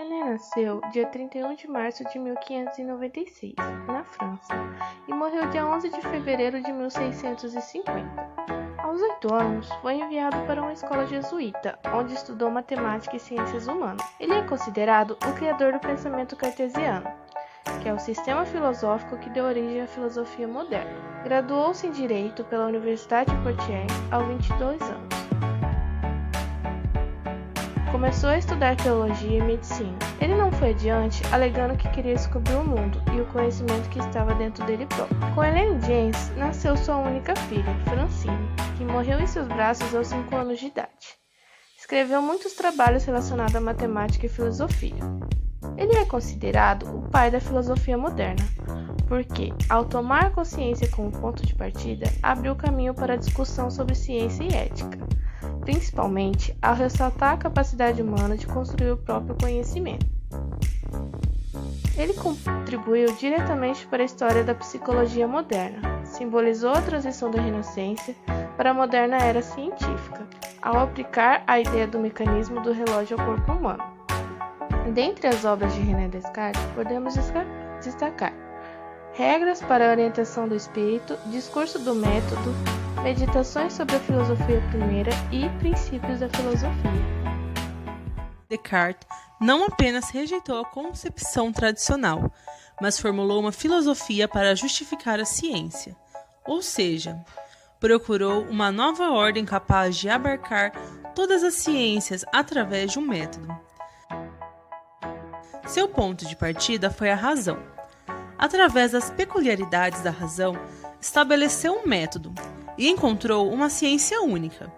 René nasceu dia 31 de março de 1596, na França, e morreu dia 11 de fevereiro de 1650. Aos 8 anos, foi enviado para uma escola jesuíta, onde estudou matemática e ciências humanas. Ele é considerado o criador do pensamento cartesiano, que é o sistema filosófico que deu origem à filosofia moderna. Graduou-se em Direito pela Universidade de Poitiers aos 22 anos. Começou a estudar teologia e medicina. Ele não foi adiante, alegando que queria descobrir o mundo e o conhecimento que estava dentro dele próprio. Com Helene James, nasceu sua única filha, Francine, que morreu em seus braços aos 5 anos de idade. Escreveu muitos trabalhos relacionados à matemática e filosofia. Ele é considerado o pai da filosofia moderna, porque, ao tomar a consciência como ponto de partida, abriu caminho para a discussão sobre ciência e ética, principalmente ao ressaltar a capacidade humana de construir o próprio conhecimento. Ele contribuiu diretamente para a história da psicologia moderna, simbolizou a transição da Renascença para a moderna era científica, ao aplicar a ideia do mecanismo do relógio ao corpo humano. Dentre as obras de René Descartes, podemos destacar Regras para a Orientação do Espírito, Discurso do Método, Meditações sobre a Filosofia Primeira e Princípios da Filosofia. Descartes não apenas rejeitou a concepção tradicional, mas formulou uma filosofia para justificar a ciência, ou seja, procurou uma nova ordem capaz de abarcar todas as ciências através de um método. Seu ponto de partida foi a razão. Através das peculiaridades da razão, estabeleceu um método e encontrou uma ciência única,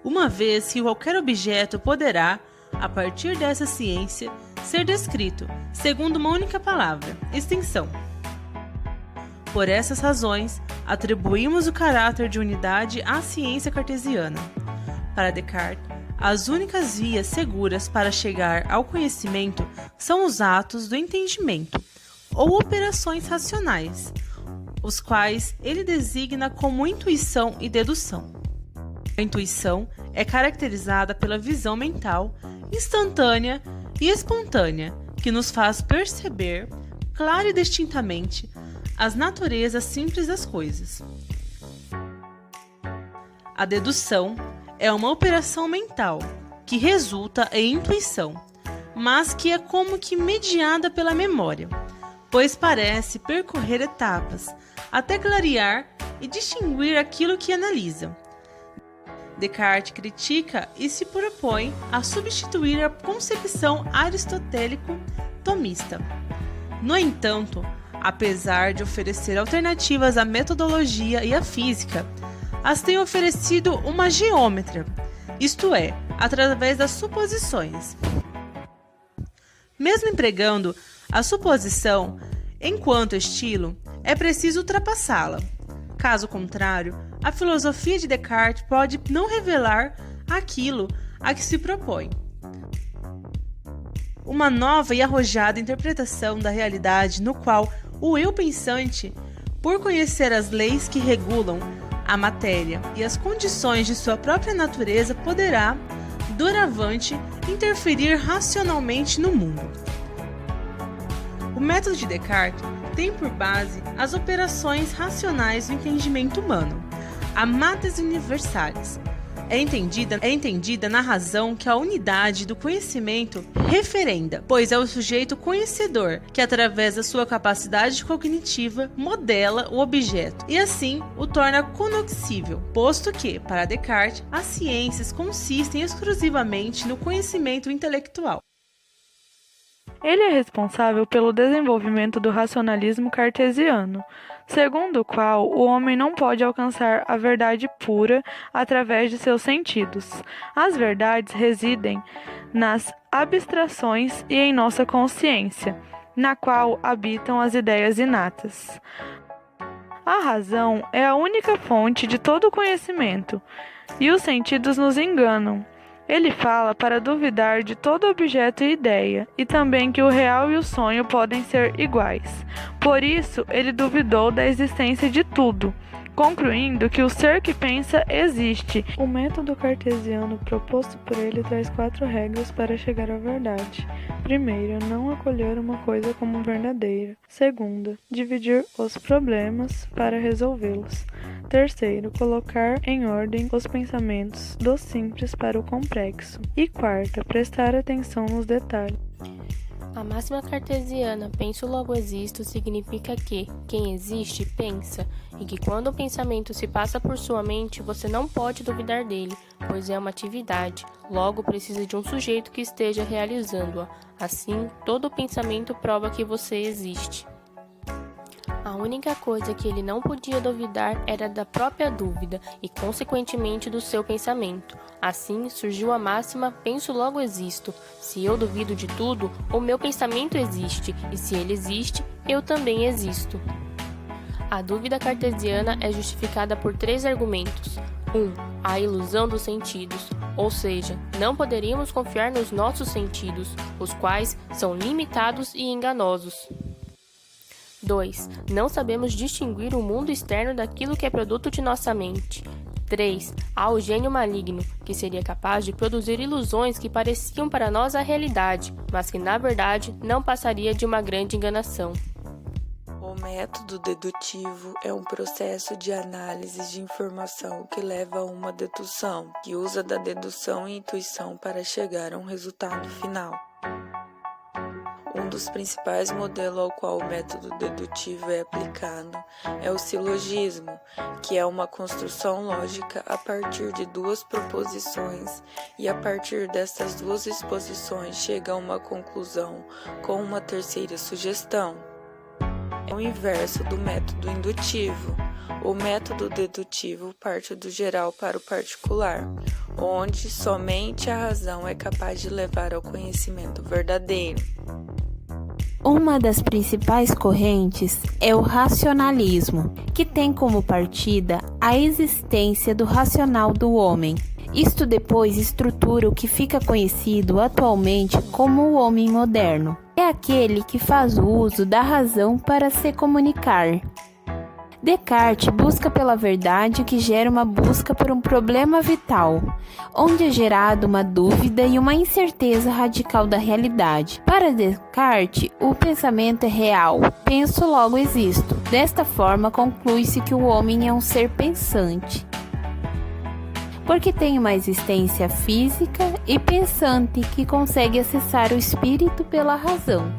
uma vez que qualquer objeto poderá, a partir dessa ciência, ser descrito segundo uma única palavra, extensão. Por essas razões, atribuímos o caráter de unidade à ciência cartesiana. Para Descartes, as únicas vias seguras para chegar ao conhecimento são os atos do entendimento, ou operações racionais, os quais ele designa como intuição e dedução. A intuição é caracterizada pela visão mental, instantânea e espontânea, que nos faz perceber, clara e distintamente, as naturezas simples das coisas. A dedução é uma operação mental, que resulta em intuição, mas que é como que mediada pela memória, pois parece percorrer etapas, até clarear e distinguir aquilo que analisa. Descartes critica e se propõe a substituir a concepção aristotélico-tomista. No entanto, apesar de oferecer alternativas à metodologia e à física, as tem oferecido uma geômetria, isto é, através das suposições. Mesmo empregando a suposição enquanto estilo, é preciso ultrapassá-la. Caso contrário, a filosofia de Descartes pode não revelar aquilo a que se propõe. Uma nova e arrojada interpretação da realidade no qual o eu pensante, por conhecer as leis que regulam a matéria e as condições de sua própria natureza, poderá, doravante, interferir racionalmente no mundo. O método de Descartes tem por base as operações racionais do entendimento humano, a mates universalis. É entendida na razão que a unidade do conhecimento referenda, pois é o sujeito conhecedor que, através da sua capacidade cognitiva, modela o objeto e, assim, o torna cognoscível, posto que, para Descartes, as ciências consistem exclusivamente no conhecimento intelectual. Ele é responsável pelo desenvolvimento do racionalismo cartesiano, segundo o qual o homem não pode alcançar a verdade pura através de seus sentidos. As verdades residem nas abstrações e em nossa consciência, na qual habitam as ideias inatas. A razão é a única fonte de todo conhecimento, e os sentidos nos enganam. Ele fala para duvidar de todo objeto e ideia, e também que o real e o sonho podem ser iguais. Por isso, ele duvidou da existência de tudo, concluindo que o ser que pensa existe. O método cartesiano proposto por ele traz 4 regras para chegar à verdade. Primeira, não acolher uma coisa como verdadeira. Segunda, dividir os problemas para resolvê-los. Terceiro, colocar em ordem os pensamentos do simples para o complexo. E quarta, prestar atenção nos detalhes. A máxima cartesiana penso logo existo significa que quem existe pensa, e que quando o pensamento se passa por sua mente, você não pode duvidar dele, pois é uma atividade, logo precisa de um sujeito que esteja realizando-a. Assim, todo pensamento prova que você existe. A única coisa que ele não podia duvidar era da própria dúvida e, consequentemente, do seu pensamento. Assim, surgiu a máxima penso logo existo. Se eu duvido de tudo, o meu pensamento existe, e se ele existe, eu também existo. A dúvida cartesiana é justificada por 3 argumentos. 1. A ilusão dos sentidos, ou seja, não poderíamos confiar nos nossos sentidos, os quais são limitados e enganosos. 2. Não sabemos distinguir o mundo externo daquilo que é produto de nossa mente. 3. Há o gênio maligno, que seria capaz de produzir ilusões que pareciam para nós a realidade, mas que na verdade não passaria de uma grande enganação. O método dedutivo é um processo de análise de informação que leva a uma dedução, que usa da dedução e intuição para chegar a um resultado final. Um dos principais modelos ao qual o método dedutivo é aplicado é o silogismo, que é uma construção lógica a partir de 2 proposições e a partir dessas 2 exposições chega a uma conclusão com uma terceira sugestão. É o inverso do método indutivo. O método dedutivo parte do geral para o particular, onde somente a razão é capaz de levar ao conhecimento verdadeiro. Uma das principais correntes é o racionalismo, que tem como partida a existência do racional do homem. Isto depois estrutura o que fica conhecido atualmente como o homem moderno. É aquele que faz uso da razão para se comunicar. Descartes busca pela verdade, o que gera uma busca por um problema vital, onde é gerada uma dúvida e uma incerteza radical da realidade. Para Descartes, o pensamento é real, penso logo existo. Desta forma, conclui-se que o homem é um ser pensante, porque tem uma existência física e pensante que consegue acessar o espírito pela razão.